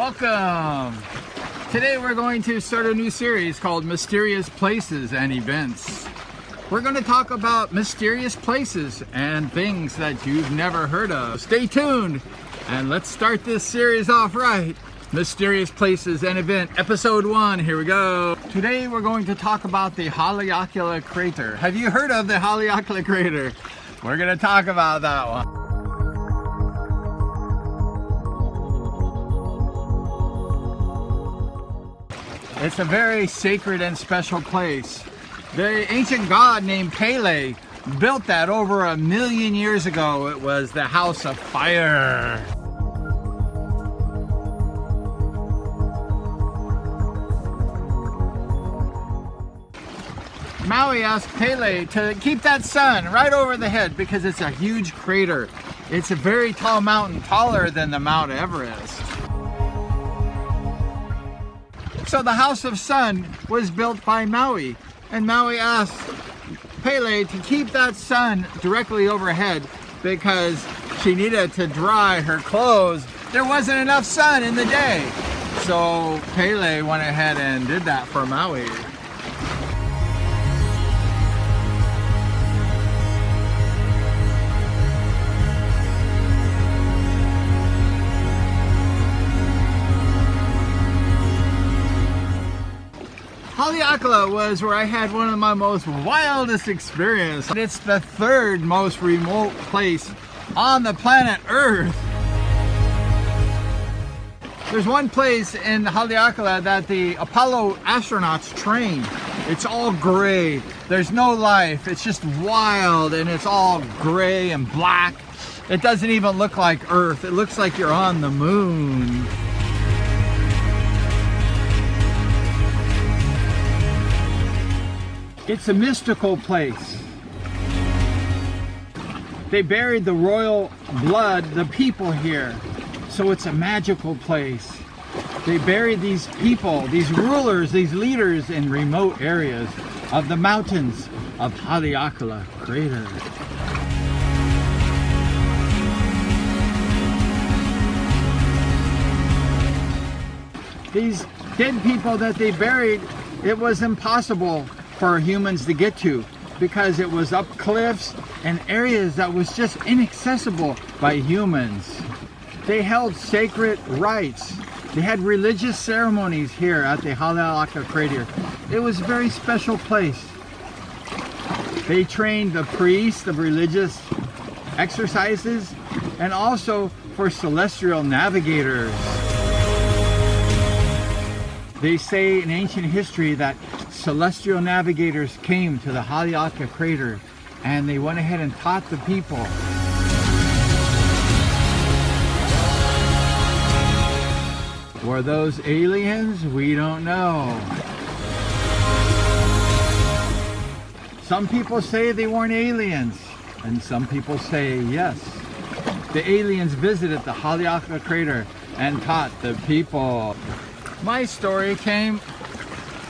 Welcome! Today we're going to start a new series called Mysterious Places and Events. We're going to talk about mysterious places and things that you've never heard of. Stay tuned and let's start this series off right. Mysterious Places and Event, Episode 1, here we go. Today we're going to talk about the Haleakala Crater. Have you heard of the Haleakala Crater? We're going to talk about that one. It's a very sacred and special place. The ancient god named Pele built that over 1,000,000 years ago. It was the House of Fire. Maui asked Pele to keep that sun right over the head because it's a huge crater. It's a very tall mountain, taller than the Mount Everest. So the House of Sun was built by Maui, and Maui asked Pele to keep that sun directly overhead because she needed to dry her clothes. There wasn't enough sun in the day. So Pele went ahead and did that for Maui. Haleakala was where I had one of my most wildest experiences. It's the third most remote place on the planet Earth. There's one place in Haleakala that the Apollo astronauts trained. It's all gray. There's no life. It's just wild and it's all gray and black. It doesn't even look like Earth. It looks like you're on the moon. It's a mystical place. They buried the royal blood, the people here, so it's a magical place. They buried these people, these rulers, these leaders in remote areas of the mountains of Haleakala Crater. These dead people that they buried, it was impossible for humans to get to because it was up cliffs and areas that was just inaccessible by humans. They held sacred rites. They had religious ceremonies here at the Haleakala Crater. It was a very special place. They trained the priests of religious exercises and also for celestial navigators. They say in ancient history that celestial navigators came to the Haleakala Crater and they went ahead and taught the people. Were those aliens? We don't know. Some people say they weren't aliens and some people say yes. The aliens visited the Haleakala Crater and taught the people. My story came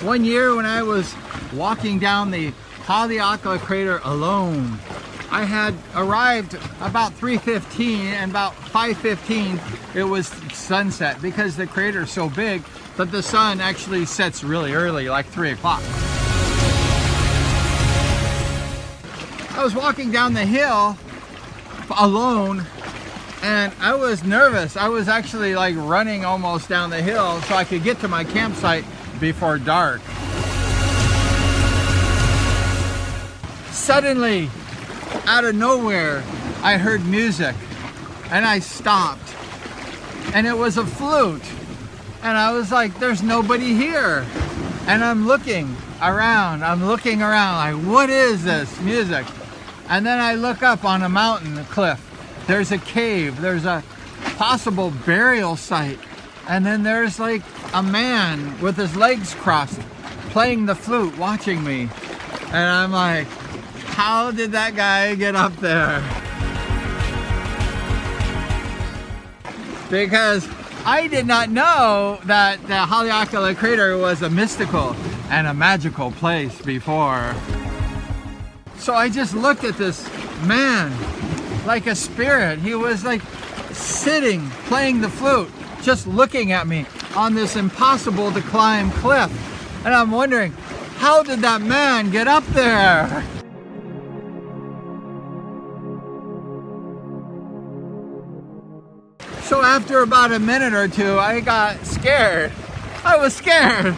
one year when I was walking down the Haleakala Crater alone. I had arrived about 3:15 and about 5:15 it was sunset because the crater is so big that the sun actually sets really early, like 3 o'clock. I was walking down the hill alone and I was nervous. I was actually like running almost down the hill so I could get to my campsite before dark. Suddenly, out of nowhere, I heard music and I stopped. And it was a flute. And I was like, there's nobody here. And I'm looking around, like, what is this music? And then I look up on a mountain cliff. There's a cave, there's a possible burial site. And then there's like a man with his legs crossed playing the flute watching me. And I'm like, how did that guy get up there? Because I did not know that the Haleakala Crater was a mystical and a magical place before. So I just looked at this man like a spirit. He was like sitting, playing the flute. just looking at me on this impossible to climb cliff. And I'm wondering, how did that man get up there? So after about a minute or two, I got scared. I was scared.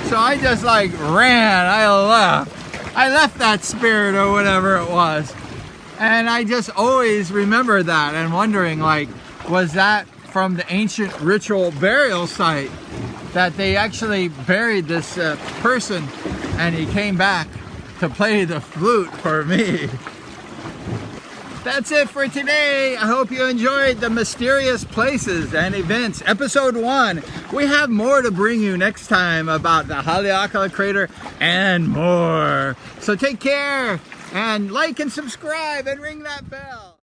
So I just like ran, I left that spirit or whatever it was. And I just always remember that and wondering, like, was that from the ancient ritual burial site that they actually buried this person and he came back to play the flute for me. That's it for today. I hope you enjoyed the mysterious places and events, episode 1. We have more to bring you next time about the Haleakala crater and more. So take care and like and subscribe and ring that bell.